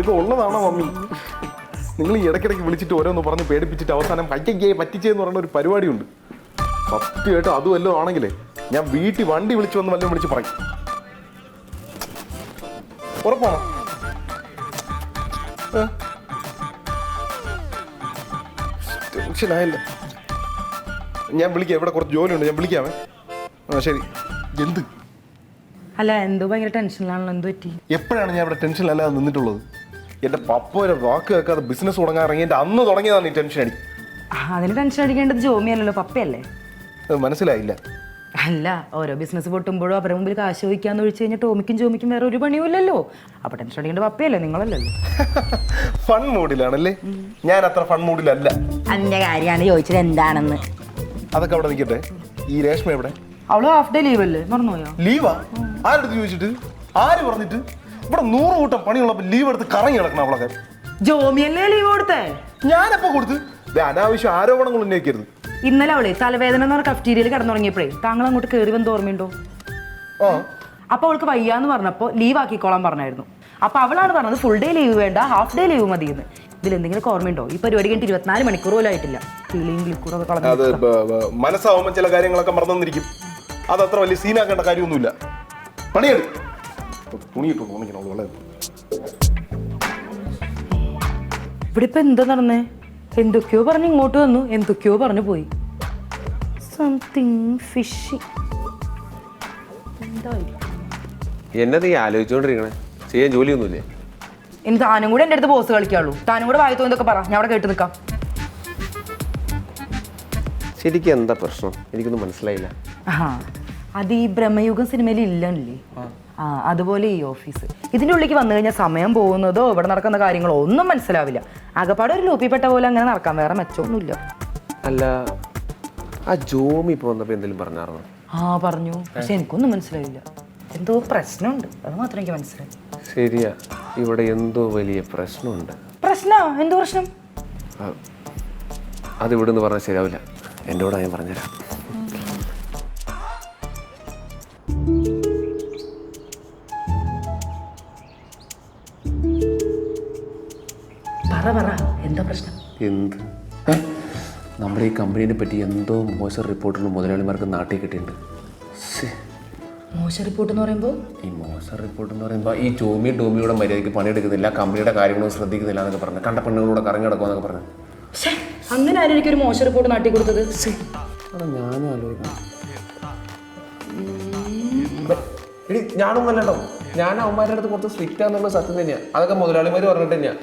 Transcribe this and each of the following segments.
ഇതൊക്കെ ഉള്ളതാണോ മമ്മി? നിങ്ങൾ ഈ ഇടയ്ക്കിടയ്ക്ക് വിളിച്ചിട്ട് ഓരോന്ന് പറഞ്ഞ് പേടിപ്പിച്ചിട്ട് അവസാനം പയ്യേ പറ്റിച്ചേന്ന് പറയുന്ന ഒരു പരിപാടിയുണ്ട്. സത്യമായിട്ടും അതും വല്ലതും ആണെങ്കിലേ ഞാൻ വീട്ടിൽ വണ്ടി വിളിച്ചു വന്ന് വല്ലതും വിളിച്ച് പറയും. ഉറപ്പാണോ? ടെൻഷനായില്ല. ഞാൻ വിളിക്കാം, ഇവിടെ കുറച്ച് ജോലിയുണ്ട്, ഞാൻ വിളിക്കാമേ. ആ ശരി. എന്ത് അല്ല, എന്തോ ഭയങ്കര ടെൻഷനിലാണല്ലോ, എന്ത് പറ്റി? എപ്പോഴാണ് ഞാൻ ഇവിടെ ടെൻഷനിലല്ലാതെ നിന്നിട്ടുള്ളത്? എൻ്റെ പപ്പ ഒരു വാക്ക് കേൾക്കാതെ ബിസിനസ് തുടങ്ങാൻ ഇറങ്ങിയിട്ട് അന്ന് തുടങ്ങിയതാണ് ഈ ടെൻഷൻ അടി. അതിന് ടെൻഷൻ അടിക്കേണ്ടത് ജോമിയല്ലല്ലോ, പപ്പയല്ലേ. മനസ്സിലായില്ല. അല്ല, ഓരോ ബിസിനസ് പൊട്ടുമ്പോഴും അവരുടെ മുമ്പിൽ കാശ് ചോദിക്കാന്ന് ഒഴിച്ചു കഴിഞ്ഞാൽ ടോമിക്കും ജോമിക്കും വേറെ ഒരു പണിയുമില്ലല്ലോ. അപ്പൊ ടെൻഷൻ അടിക്കേണ്ട പപ്പയല്ലേ, നിങ്ങളല്ലല്ലോ. ഫൺ മൂഡിലാണല്ലേ? ഞാൻ അത്ര ഫൺ മൂഡിലല്ല. അതിന്റെ കാര്യമാണ് ചോദിച്ചത് എന്താണെന്ന്. അതൊക്കെ അവിടെ നിൽക്കട്ടെ. ഈ രേഷ്മ എവിടെ? അവള് ഹാഫ് ഡേ ലീവ് അല്ലേ, മറന്നുപോയോ? ലീവാ? ആരെടുത്ത് ചോദിച്ചിട്ട്? ആര് പറഞ്ഞിട്ട്? ഇവിടെ 100 കൂട്ടം പണിയുള്ളപ്പോ ലീവ് എടുത്ത് കറങ്ങി കിടക്കണം അവളൊക്കെ. ജോമിയല്ലേ ലീവ് കൊടുത്തേ? ഞാനെപ്പോ കൊടുത്ത്? അനാവശ്യ ആരോപണങ്ങൾ ഉന്നയിക്കരുത്. ഇന്നലെ അവളെ തലവേദന എന്ന് പറഞ്ഞ കഫ്റ്റീരിയയിൽ കിടന്നുറങ്ങിയപ്പോഴേ താങ്കൾ അങ്ങോട്ട് കയറി വന്ന് ഓർമ്മയുണ്ടോ? അപ്പൊ അവൾക്ക് വയ്യാന്ന് പറഞ്ഞപ്പോ ലീവ് ആക്കിക്കോളാൻ പറഞ്ഞായിരുന്നു. അപ്പൊ അവളാണ് പറഞ്ഞത് ഫുൾ ഡേ ലീവ് വേണ്ട, ഹാഫ് ഡേ ലീവ് മതിയെന്ന്. ഇതിലെന്തെങ്കിലും ഓർമ്മയുണ്ടോ? ഈ പരിപാടി കഴിഞ്ഞിട്ട് 24 മണിക്കൂർ പോലും ആയിട്ടില്ല. മനസ്സാവുമ്പോൾ ചില കാര്യങ്ങളൊക്കെ മറന്നിരിക്കും. അതത്ര വലിയ സീനാക്കേണ്ട കാര്യമൊന്നുമില്ല. പണിയെടുക്കും. ഇവിടെ ഇപ്പൊ എന്താ നടന്നേ? എന്തൊക്കെയോ പറഞ്ഞ് ഇങ്ങോട്ട് വന്നു, എന്തൊക്കെയോ പറഞ്ഞു പോയി. Something fishy. എന്നത് ഈ ആലോചിച്ചോണ്ടിരിക്കണേ? ചെയ്യാൻ ജോലിയൊന്നുമില്ലേ? ഇനി താനും കൂടെ എൻ്റെ അടുത്ത് ബോസ് കളിക്കാള്ളൂ. താനും കൂടെ വായി തോന്നിയൊക്കെ പറ, ഞാൻ അവിടെ കേട്ട് നിൽക്കാം. ശരിക്കും എന്താ പ്രശ്നം? എനിക്കൊന്നും മനസ്സിലായില്ല. അത് ഈ ബ്രഹ്മയുഗം സിനിമയിൽ ഇല്ലല്ലേ? അതുപോലെ ഈ ഓഫീസ്. ഇതിൻ്റെ ഉള്ളിലേക്ക് വന്നു കഴിഞ്ഞാൽ സമയം പോകുന്നതോ ഇവിടെ നടക്കുന്ന കാര്യങ്ങളോ ഒന്നും മനസ്സിലാവില്ല. ആകപ്പാടെ ഒരു ലൂപ്പിപ്പെട്ട പോലെ അങ്ങനെ നടക്കാൻ, വേറെ മെച്ചമൊന്നുമില്ല. അല്ല, ആ ജോമി ഇപ്പോൾ വന്നപ്പോൾ എന്തെങ്കിലും പറഞ്ഞായിരുന്നോ? പറഞ്ഞു, പക്ഷെ എനിക്കൊന്നും മനസ്സിലായില്ല. എന്തോ പ്രശ്നമുണ്ട്, അത് മാത്രം എനിക്ക് മനസ്സിലായി. ശരിയാ, ഇവിടെ എന്തോ വലിയ പ്രശ്നമുണ്ട്. പ്രശ്നോ? എന്തോ പ്രശ്നം? അത് ഇവിടെ നിന്ന് പറഞ്ഞാൽ ശരിയാവില്ല. എൻ്റെ കൂടെ ഞാൻ പറഞ്ഞുതരാം. എന്താ പ്രശ്നം? എന്ത്? നമ്മുടെ ഈ കമ്പനീനെ പറ്റി എന്തോ മോശം റിപ്പോർട്ടുകൾ മുതലാളിമാർക്ക് നാട്ടിൽ കിട്ടിയിട്ടുണ്ട്. മോശം റിപ്പോർട്ട് എന്ന് പറയുമ്പോൾ? ഈ മോശം റിപ്പോർട്ട് എന്ന് പറയുമ്പോൾ ഈ ടോമിയുടെ മര്യാദയ്ക്ക് പണിയെടുക്കുന്നില്ല, കമ്പനിയുടെ കാര്യങ്ങളൊന്നും ശ്രദ്ധിക്കുന്നില്ല എന്നൊക്കെ പറഞ്ഞു, കണ്ട പെണ്ണുങ്ങളൂടെ കറങ്ങി നടക്കുമെന്നൊക്കെ പറഞ്ഞു. അങ്ങനെ ആരും എനിക്കൊരു മോശം റിപ്പോർട്ട് നാട്ടി കൊടുത്തത്? അതാ ഞാനും ആലോചിക്കണം. ഞാനൊന്നും അല്ലട്ടോ, ഞാൻ അവന്മാരുടെ അടുത്ത് കുറച്ച് സ്ട്രിക്റ്റ് ആണെന്നുള്ള സത്യം തന്നെയാണ്. അതൊക്കെ മുതലാളിമാർ പറഞ്ഞിട്ട് തന്നെയാണ്.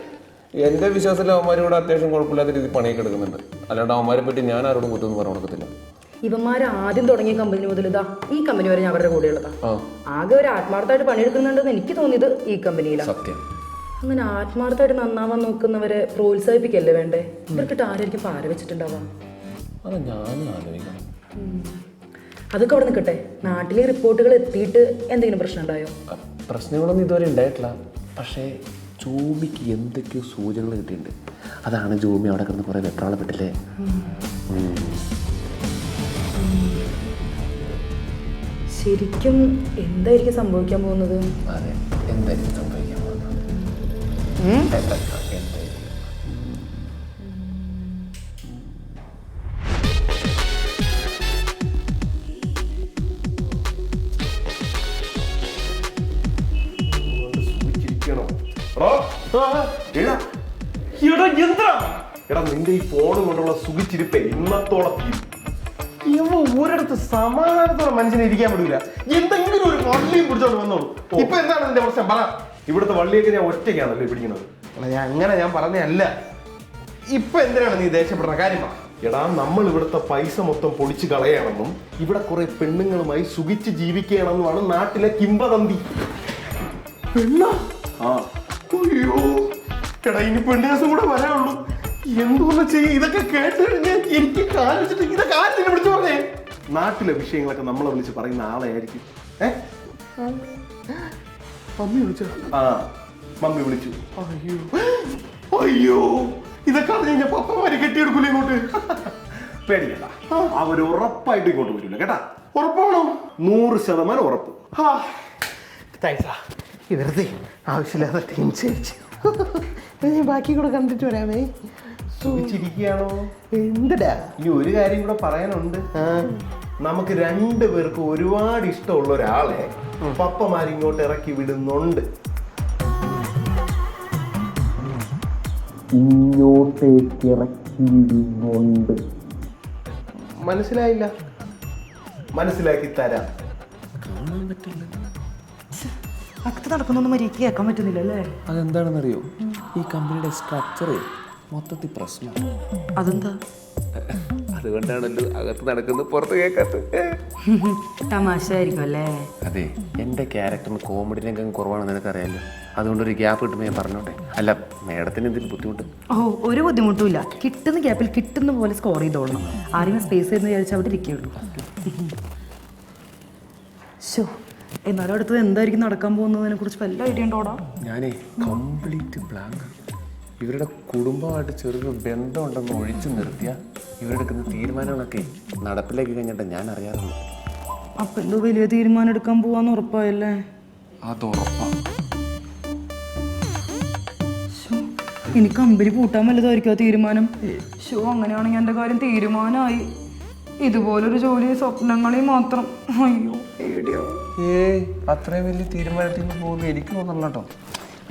എൻ്റെ വിശ്വാസത്തിൽ അവന്മാർ കൂടെ അത്യാവശ്യം കുഴപ്പമില്ലാത്ത രീതിയിൽ പണിയൊക്കെ എടുക്കുന്നുണ്ട്. അല്ലാണ്ട് അവന്മാരെ പറ്റി ഞാൻ ആരോടും കുറ്റമൊന്നും പറഞ്ഞു കൊടുക്കത്തില്ല. ഇവന്മാർ ആദ്യം തുടങ്ങിയ കമ്പനി മുതൽ ഇതാ ഈ കമ്പനി വരെ ഞാൻ അവരുടെ കൂടെയുള്ളതാ. ആകെ ഒരു ആത്മാർത്ഥമായിട്ട് പണിയെടുക്കുന്നുണ്ടെന്ന് എനിക്ക് തോന്നിയത് ഈ കമ്പനിയിലാണ്. സത്യം. അങ്ങനെ ആത്മാർത്ഥമായിട്ട് നന്നാവാൻ നോക്കുന്നവരെ പ്രോത്സാഹിപ്പിക്കല്ലേ വേണ്ടേ? ഇവർക്കിട്ട് ആരായിരിക്കും പാര വെച്ചിട്ടുണ്ടാവാം? അത് ഞാനും ആലോചിക്കണം. അതൊക്കെ അവിടെ നിൽക്കട്ടെ. നാട്ടിലെ റിപ്പോർട്ടുകൾ എത്തിയിട്ട് എന്തെങ്കിലും പ്രശ്നം ഉണ്ടായോ? പ്രശ്നങ്ങളൊന്നും ഇതുവരെ ഉണ്ടായിട്ടില്ല. പക്ഷേ ജോമിക്ക് എന്തൊക്കെയോ സൂചനകൾ കിട്ടിയിട്ടുണ്ട്. അതാണ് ജോമി അവിടെ കിടന്ന് കുറേ വെപ്രാളപ്പെട്ടില്ലേ. ശരിക്കും എന്തായിരിക്കും സംഭവിക്കാൻ പോകുന്നത്? അതെ, എന്തായിരിക്കും സംഭവിക്കാൻ പോകുന്നത്? നിന്റെ ഈ ഫോണും കൊണ്ടുള്ള സുഖിച്ചിരിപ്പേ ഇന്നത്തോളം ഒരിടത്ത് സമാധാനത്തോടെ മനുഷ്യനെ ഇരിക്കാൻ പറ്റൂല. എന്തെങ്കിലും ഒരു വള്ളിയും പിടിച്ചോണ്ട് വന്നോളൂ. ഇപ്പൊ എന്താണ് നിന്റെ പ്രശ്നം? പറ. ഇവിടുത്തെ വള്ളിയൊക്കെ ഞാൻ ഒറ്റയ്ക്കാണല്ലോ പിടിക്കുന്നത്. ഞാൻ പറഞ്ഞല്ല. ഇപ്പൊ എന്തിനാണ് നീ ദേഷ്യപ്പെടുന്ന കാര്യം? എടാ, നമ്മൾ ഇവിടുത്തെ പൈസ മൊത്തം പൊളിച്ചു കളയണമെന്നും ഇവിടെ കുറെ പെണ്ണുങ്ങളുമായി സുഖിച്ച് ജീവിക്കണമെന്നുമാണ് നാട്ടിലെ കിംവദന്തി. പെണ്ണ? അയ്യോ എടാ, ഇനി പെണ്ണുകാസം കൂടെ വരാനുള്ളൂ. എന്തോന്ന് ചെയ്യും? ഇതൊക്കെ കേട്ട് കഴിഞ്ഞാൽ എനിക്ക് കാണിച്ചിട്ട് ഇതൊക്കെ ആരും വിളിച്ചു പറഞ്ഞേ. നാട്ടിലെ വിഷയങ്ങളൊക്കെ നമ്മളെ വിളിച്ച് പറയുന്ന ആളെയായിരിക്കും. മമ്മി വിളിച്ചു? മമ്മി വിളിച്ചു. അയ്യോ അയ്യോ, ഇതൊക്കെ അറിഞ്ഞ പപ്പമാര് കെട്ടിയെടുക്കൂല ഇങ്ങോട്ട്. പേടിക്കണ്ട, അവർ ഉറപ്പായിട്ട് ഇങ്ങോട്ട് വരില്ല കേട്ടാ. ഉറപ്പാണോ? 100% ഉറപ്പ്. വെറുതെ ആവശ്യമില്ലാതെ ടെൻഷൻ. ഞാൻ ബാക്കി കൂടെ കണ്ടിട്ട് വരാമേ. സുഖിച്ചിരിക്കുകയാണോ? എന്തടാ ഇനി ഒരു കാര്യം കൂടെ പറയാനുണ്ട്. നമുക്ക് രണ്ടുപേർക്കും ഒരുപാട് ഇഷ്ടമുള്ള ഒരാളെ പപ്പമാരിങ്ങോട്ട് ഇറക്കി വിടുന്നുണ്ട്. ഇങ്ങോട്ടേക്ക് ഇറക്കി വിടുന്നുണ്ട്. മനസ്സിലായില്ല? മനസ്സിലാക്കി തരാം. അകത്ത് നടക്കുന്നൊന്നും മര്യാദയ്ക്ക് കേൾക്കാൻ പറ്റുന്നില്ല അല്ലേ? അതെന്താണെന്നറിയോ? ഈ കമ്പനിയുടെ സ്ട്രക്ചർ മൊത്തത്തിൽ പ്രശ്നമാണ്. അതെന്താ? അതുകൊണ്ടാണല്ലോ അകത്ത് നടക്കുന്നത് പുറത്ത് കേൾക്കാത്തത്. തമാശ ആയിരിക്കും അല്ലേ? അതെ, എൻ്റെ ക്യാരക്ടറിന് കോമഡി രംഗം കുറവാണെന്ന് നിനക്കറിയാമല്ലോ. അതുകൊണ്ടൊരു ഗ്യാപ്പ് കിട്ടുമ്പോൾ ഞാൻ പറഞ്ഞോട്ടെ. അല്ല, മേഡത്തിന് എന്തെങ്കിലും ബുദ്ധിമുട്ട്? ഓ, ഒരു ബുദ്ധിമുട്ടും ഇല്ല. കിട്ടുന്ന ഗ്യാപ്പിൽ കിട്ടുന്ന പോലെ സ്കോർ ചെയ്തോളണം. ആരെങ്കിലും സ്പേസ് എന്ന് വിചാരിച്ചാൽ അവിടെ ഇരിക്കുകയുള്ളൂ. ഷോ, എന്നാലും അടുത്തത് എന്തായിരിക്കും നടക്കാൻ പോകുന്നതിനെ കുറിച്ച് വല്ല ഐഡിയ ഉണ്ടോടാ? ഞാനേ കംപ്ലീറ്റ് ബ്ലാങ്ക്. ഇവരുടെ കുടുംബമായിട്ട് ചെറിയൊരു ബന്ധമുണ്ടെന്ന് ഒഴിച്ചു നിർത്തിയ ഇവരെടുക്കുന്ന തീരുമാനങ്ങളൊക്കെ നടപ്പിലേക്ക് കഴിഞ്ഞിട്ട് ഞാൻ അറിയാറുള്ളൂ. അപ്പൊ എന്തോ വലിയ തീരുമാനം എടുക്കാൻ പോവാന്ന് ഉറപ്പായല്ലേ? അത് ഉറപ്പാണ്. ഇനി കമ്പനി പൂട്ടാൻ വല്ലതായിരിക്കും ആ തീരുമാനം. ഷോ, അങ്ങനെയാണെങ്കിൽ എൻ്റെ കാര്യം തീരുമാനമായി. ഇതുപോലൊരു ജോലി സ്വപ്നങ്ങളിൽ മാത്രം. അയ്യോ, പേടിയോ. അത്രയും വലിയ തീരുമാനത്തിൽ പോകുന്നത് എനിക്ക് തോന്നണം കേട്ടോ.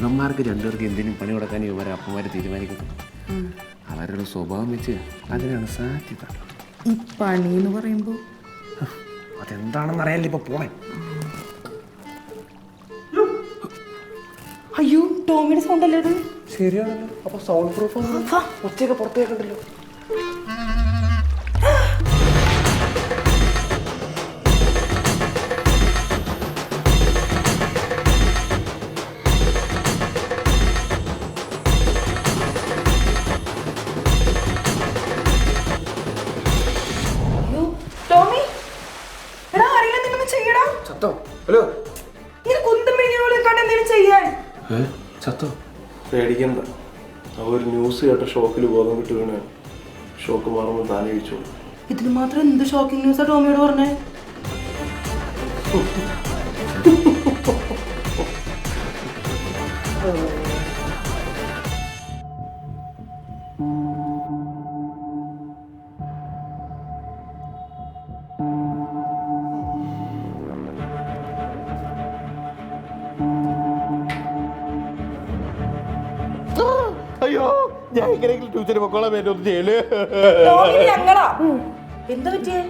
നമ്മാർക്ക് രണ്ടുപേർക്ക് എന്തിനും പണി കൊടുക്കാൻ ഇവരെ അപ്പന്മാർ തീരുമാനിക്കുന്നു. അവരുടെ സ്വഭാവം വെച്ച് അതിനാണ് സാധ്യത. ഈ പണി എന്ന് പറയുമ്പോൾ അതെന്താണെന്ന് അറിയാലോ ഇപ്പൊ പോണേ. അയ്യോ, ടോമിയുടെ സൗണ്ട് അല്ലേ അത്? ശരിയാണല്ലോ. അപ്പൊ സൗണ്ട് പ്രൂഫ് ഉച്ചയൊക്കെ പുറത്തേക്കുണ്ടല്ലോ. ഹലോ, ചത്തോ? പേടിക്കണ്ട. ഒരു ന്യൂസ് കേട്ട ഷോക്കിൽ ബോധം വിട്ട് വീണ. ഷോക്ക് മാറുമ്പോൾ താനെ കഴിച്ചോളൂ. ഇതിന് മാത്രം എന്ത് ഷോക്കിംഗ് ന്യൂസാ ടോമിയോട് പറഞ്ഞേ? അയ്യോ, ഞാൻ എങ്ങനെയെങ്കിലും ട്യൂഷന് പൊക്കോളാൻ വേണ്ടി ഒന്ന് ചെയ്യല്. എന്താ പറ്റിയേ?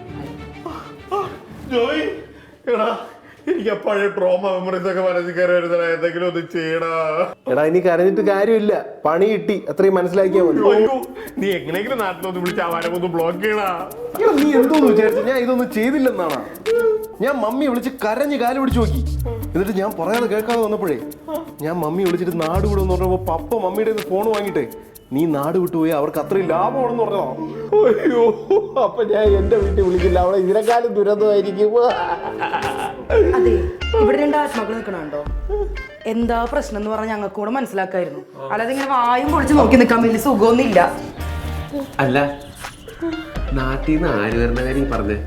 ജോയ്, എടാ, എനിക്ക് ആ പഴയ ട്രോമ മെമ്മറീസ് ഒക്കെ മനസ്സിൽ കയറി വരുന്ന എന്തെങ്കിലും ഒന്ന് ചെയ്യടാ. എടാ, ഇനി കരഞ്ഞിട്ട് കാര്യമില്ല. പണി കിട്ടി, അത്രയും മനസ്സിലാക്കിയാൽ മതി. അയ്യോ, നീ എങ്ങനെയെങ്കിലും നാട്ടിലൊന്ന് വിളിച്ച് അവനൊന്ന് ബ്ലോക്ക് ചെയ്യടാ. നീ എന്തോന്ന് വിചാരിച്ചു ഞാൻ ഇതൊന്നും ചെയ്തില്ലെന്നാണ്? ഞാൻ മമ്മി വിളിച്ച് കരഞ്ഞ് കാല് പിടിച്ച് നോക്കി. എന്നിട്ട് ഞാൻ പറയാതെ കേൾക്കാതെ വന്നപ്പോഴേ ഞാൻ മമ്മി വിളിച്ചിട്ട് നാട് വിടുമെന്ന് പറഞ്ഞപ്പോ പപ്പ മമ്മിയുടെ ഫോൺ വാങ്ങിട്ടെ നീ നാട് വിട്ടുപോയി അവർക്ക് അത്രയും ലാഭമാണെന്ന് പറഞ്ഞോ. അയ്യോ, അപ്പൊ ഞാൻ എന്റെ വീട്ടിൽ വിളിക്കില്ല, അവിടെ ഇതിനെക്കാളും ദുരന്തമായിരിക്കും. അതെ, ഇവിടെ രണ്ട് ആത്മാക്കൾ നിൽക്കണുണ്ടോ? എന്താ പ്രശ്നം എന്ന് പറഞ്ഞാൽ ഞങ്ങൾക്ക് കൂടെ മനസ്സിലാക്കായിരുന്നു. അല്ലാതെ ഇങ്ങനെ വായും പൊളിച്ച് നോക്കി നിൽക്കാൻ വലിയ സുഖമൊന്നുമില്ല. അല്ല, നാട്ടിൽ നിന്ന് ആര് വരുന്ന കാര്യം പറഞ്ഞേ?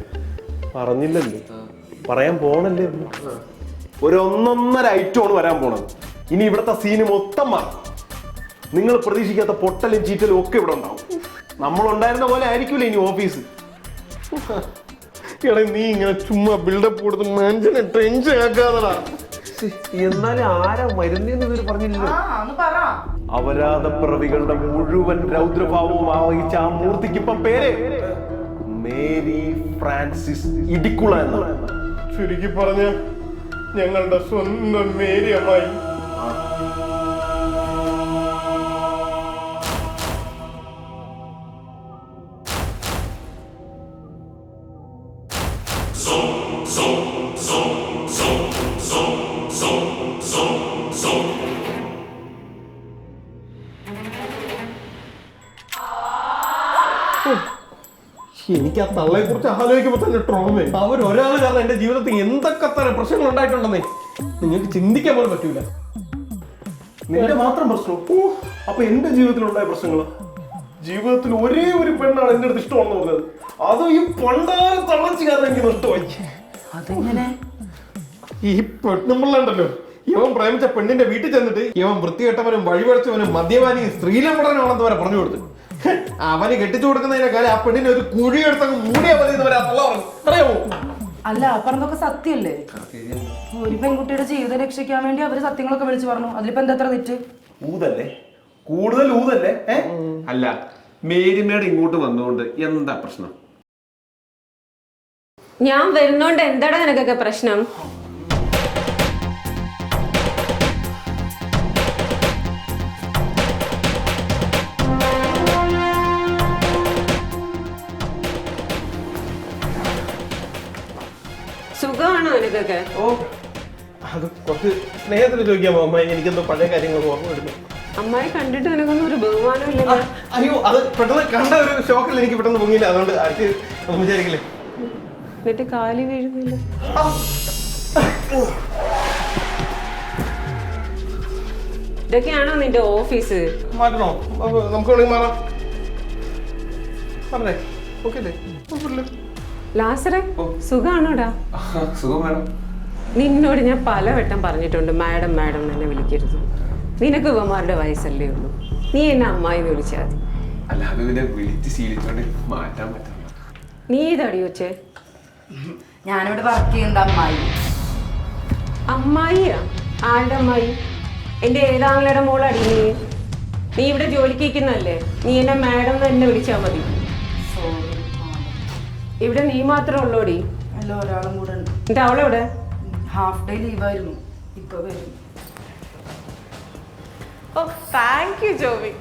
പറഞ്ഞില്ലല്ലോ, പറയാൻ പോണല്ലേ. ഒരു 1.5 ഐറ്റമാണ് വരാൻ പോണത്. ഇനി ഇവിടുത്തെ സീന് മൊത്തം മാറും. നിങ്ങൾ പ്രതീക്ഷിക്കാത്ത പൊട്ടലും ചീറ്റലും ഒക്കെ ഇവിടെ ഉണ്ടാവും. നമ്മളുണ്ടായിരുന്ന പോലെ ആയിരിക്കൂല ഇനി ഓഫീസ്. എടാ, നീ ഇങ്ങനെ ചുമ്മാ ബിൽഡപ്പ് കൊടുത്ത് മനുഷ്യനെ ടെൻഷൻ ആക്കാതെടാ. എന്നാലും ആരാ മരുന്നെന്ന് ഇവര് പറഞ്ഞില്ലല്ലോ. അപരാധപ്പിറവികളുടെ മുഴുവൻ രൗദ്രഭാവവും ആവഹിച്ച ആ മൂർത്തിക്ക് ഇപ്പം പേര് മേരി ഫ്രാൻസിസ് ഇടിക്കുള എന്നാണ്. ചുരുക്കി പറഞ്ഞ ഞങ്ങളുടെ സ്വന്തം മേരി അമ്മായി. എനിക്ക് ആ തള്ളയെ കുറിച്ച് ആലോചിക്കുമ്പോ തന്നെ ട്രോമ. അവരൊരാൾ കാരണം എന്റെ ജീവിതത്തിൽ എന്തൊക്കെ തരം പ്രശ്നങ്ങൾ ഉണ്ടായിട്ടുണ്ടെന്നേ നിങ്ങൾക്ക് ചിന്തിക്കാൻ പോലും പറ്റൂല. നിന്റെ മാത്രം പ്രശ്നം. അപ്പൊ എന്റെ ജീവിതത്തിലുണ്ടായ പ്രശ്നങ്ങൾ, ജീവിതത്തിൽ ഒരേ ഒരു പെണ്ണാണ് എന്റെ അടുത്ത് ഇഷ്ടമാണെന്ന് പറഞ്ഞത്. അതും ഈ പണ്ടാരം തള്ളച്ചു കാരണം എനിക്ക് നഷ്ടമായി. അതെങ്ങനെ? ഈ പെണ്ണുമ്പുള്ളണ്ടല്ലോ, ഇവൻ പ്രേമിച്ച പെണ്ണിന്റെ വീട്ടിൽ ചെന്നിട്ട് ഇവൻ വൃത്തികെട്ടവനും വഴിപഴച്ചവനും മദ്യപാനിയും സ്ത്രീലംഘടനമാണെന്ന് വരെ പറഞ്ഞു കൊടുത്തു. അവന് കെട്ടിച്ചു കൊടുക്കുന്നതിനേക്കാൾ ആ പെണ്ണിനെ ഒരു കുഴിയെടുത്തങ്ങ് മൂടിയാ മതി എന്ന് വരെ അറിയാമോ? അല്ല പറഞ്ഞതൊക്കെ സത്യല്ലേ? ഒരു പെൺകുട്ടിയുടെ ജീവിതം രക്ഷിക്കാൻ വേണ്ടി അവര് സത്യങ്ങളൊക്കെ വിളിച്ചു പറഞ്ഞു. അതിലിപ്പോ എന്താ തെറ്റ്? ഊതല്ലേ, കൂടുതൽ ഊതല്ലേ? അല്ല, മേരിമേട് ഇങ്ങോട്ട് വന്നുകൊണ്ട് എന്താ പ്രശ്നം? ഞാൻ വരുന്നോണ്ട് എന്താടാ നിനക്കൊക്കെ പ്രശ്നം? സുഖമാണോ നിനക്കൊക്കെ? ഓ, അത് കുറച്ച് സ്നേഹത്തിൽ ചോദിക്കാമോ അമ്മായി? എനിക്കെന്തോ പഴയ കാര്യങ്ങളൊക്കെ ഓർമ്മ വരുന്നു. അമ്മായി കണ്ടിട്ട് നിനക്കൊന്നും ഒരു ബഹുമാനം ഇല്ലല്ലോ. അയ്യോ, അത് പെട്ടെന്ന് കണ്ട ഒരു ഷോക്കിൽ എനിക്ക് പെട്ടെന്ന് പൊങ്ങിയില്ല, അതുകൊണ്ട് ആർക്ക് ഒന്നും വിചാരിക്കില്ലേ. എന്നിട്ട് കാലി വീഴുന്നില്ല. ഇതൊക്കെയാണോ നിന്റെ ഓഫീസ്? മാറ്റണോ? നമുക്ക് വേണമെങ്കിൽ മാറാം. പറഞ്ഞേ, ഓക്കെ അല്ലേ? ലാസറെ, സുഖാണോടാ? സുഖം വേണം. നിന്നോട് ഞാൻ പലവട്ടം പറഞ്ഞിട്ടുണ്ട് മാഡം മാഡം എന്നെ വിളിക്കരുത്. നിനക്ക് ഇവന്മാരുടെ വയസ്സല്ലേ ഉള്ളൂ. നീ എന്നെ അമ്മായി എന്ന് വിളിച്ചാൽ മതി. അല്ലാതെ പിന്നെ വിളിച്ച് ശീലിച്ചോണ്ട് മാറ്റാൻ പറ്റില്ല. നീ ഇതടി വെച്ചേ? ഞാനിവിടെ വർക്ക് ചെയ്യുന്നത് അമ്മായി. അമ്മായിയാ? ആരുടെ അമ്മായി? എന്റെ ഏതാങ്ങളുടെ മോളടി നീ? നീ ഇവിടെ ജോലിക്ക് ഇരിക്കുന്നല്ലേ? നീ എന്നെ മാഡം എന്ന് എന്നെ വിളിച്ചാൽ മതി. ഇവിടെ നീ മാത്രമേ ഉള്ളൂടി? അല്ല, ഒരാളും കൂടെ ഉണ്ട്. എന്നിട്ട് അവളെവിടെ? ഹാഫ് ഡേ ലീവായിരുന്നു, ഇപ്പൊ വരും. ഓ, താങ്ക് യു ജോബി.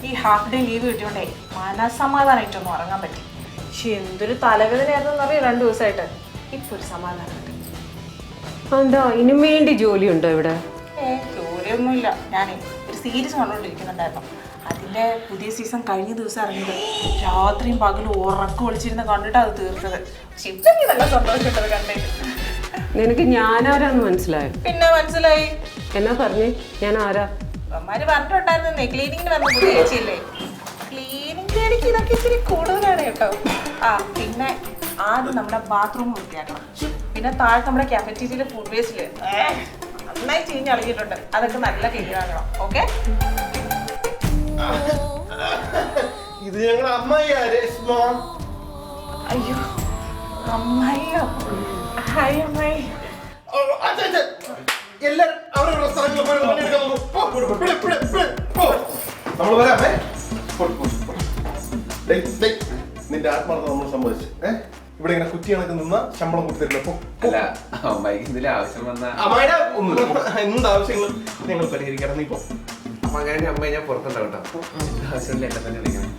ഈ ഹാഫ് ഡേ ലീവ് കിട്ടിയോണ്ടേ മനസമാധാനമായിട്ടൊന്നും ഉറങ്ങാൻ പറ്റി. പക്ഷെ എന്തൊരു തലവേദനയായിരുന്നു അറിയാം 2 ദിവസമായിട്ട്. ഇപ്പൊ ഒരു സമാധാനം കിട്ടി. എന്താ ഇനും വേണ്ടി ജോലിയുണ്ടോ ഇവിടെ? ജോലിയൊന്നുമില്ല. ഞാൻ ഒരു സീരീസ് കണ്ടുകൊണ്ടിരിക്കുന്നുണ്ടായിരുന്നു. അതിന്റെ പുതിയ സീസൺ കഴിഞ്ഞ ദിവസം ഇറങ്ങിയത്. രാത്രിയും പകലും ഉറക്കം ഒളിച്ചിരുന്ന് കണ്ടിട്ട് അത് തീർത്തത്. പക്ഷെ ഇപ്പൊ എനിക്ക് നല്ല സന്തോഷമുണ്ടത് കണ്ടിട്ട്. നിനക്ക് ഞാനാരാന്ന് മനസ്സിലായോ? പിന്നെ മനസ്സിലായി. എന്നാ പറഞ്ഞേ, ഞാൻ ആരാ? അമ്മമാര് പറഞ്ഞിട്ടുണ്ടായിരുന്നേ ക്ലീനിങ്ങിന് വന്ന പുതിയ ചേച്ചിയല്ലേ. ക്ലീനിങ് ചേച്ചിക്ക് ഇതൊക്കെ ഇച്ചിരി കൂടുതലാണ് കേട്ടോ. ആ പിന്നെ ആദ്യം നമ്മുടെ ബാത്റൂം വൃത്തിയാക്കണം. പിന്നെ താഴെ നമ്മുടെ കാഫറ്റീരിയയിലെ ഫുഡ് വേസ്റ്റില് നന്നായി ചീഞ്ഞളിഞ്ഞിട്ടുണ്ട്. അതൊക്കെ നല്ല ക്ലീൻ ആക്കണം. ഓക്കെ? ഇത് ഞങ്ങളുടെ അമ്മായിയാ രേഷ്മ. അയ്യോ, അമ്മായിയോ? ഹായ് അമ്മായി. എല്ലാരും അവരവരുടെ സ്ഥലങ്ങളിൽ പോയി പണിയെടുക്കാൻ നോക്കും. നമ്മൾ വരാമേ. നിന്റെ ആത്മാർത്ഥം നമ്മൾ സംഭവിച്ചു. ഇവിടെ ഇങ്ങനെ കുറ്റി കണക്ക് നിന്ന ശമ്പളം കൊടുത്തിട്ടില്ല. അല്ല, അമ്മായിക്ക് എന്തെങ്കിലും ആവശ്യം വന്നാ അമ്മായിടെ ഒന്നുമില്ല, എന്താവശ്യങ്ങളും ഞങ്ങൾ പരിഹരിക്കണം. നീ പോ. അപ്പൊ അങ്ങനെ അമ്മായി ഞാൻ പുറത്തുണ്ടാവും കേട്ടോ. ആവശ്യമില്ല, എന്നെ തന്നെ വിളിക്കണം.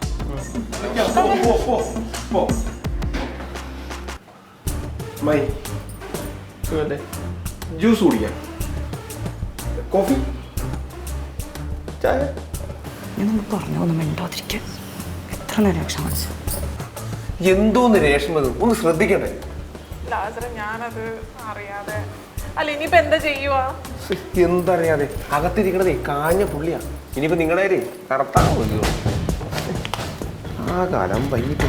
അമ്മായി ജ്യൂസ് കുടിക്കാം, കോഫി, ചായ. ഞാൻ പറഞ്ഞു ഒന്നും മിണ്ടാതിരിക്കാൻ. എത്ര നേരം രക്ഷ കാണിച്ചു. എന്തോന്ന് രേഷ്മത്, ഒന്ന് ശ്രദ്ധിക്കണ്ടേ? ഞാനത് അറിയാതെ. അല്ല ഇനിയിപ്പോ എന്താ ചെയ്യുവാ? എന്തറിയാതെ അകത്തിരിക്കണതേ കാഞ്ഞ പുള്ളിയാ. ഇനിയിപ്പോ നിങ്ങളുടെ കടത്താൻ മതിയോ? ആ കാലം വൈകിട്ട്